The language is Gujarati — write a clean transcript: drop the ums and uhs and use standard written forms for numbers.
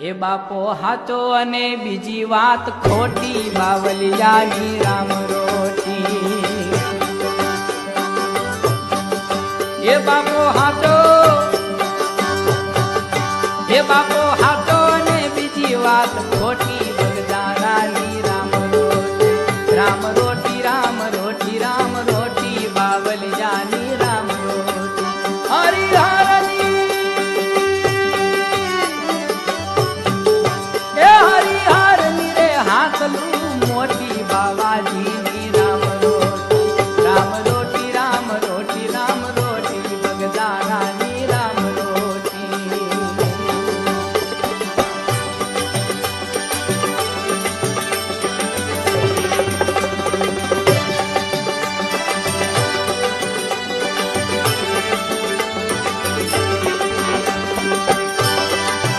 એ બાપો હાચો અને બીજી વાત ખોટી, બાવલિયાની રામ રોટી. એ બાપો હાચો, એ બાપો હાચો અને બીજી વાત ખોટી,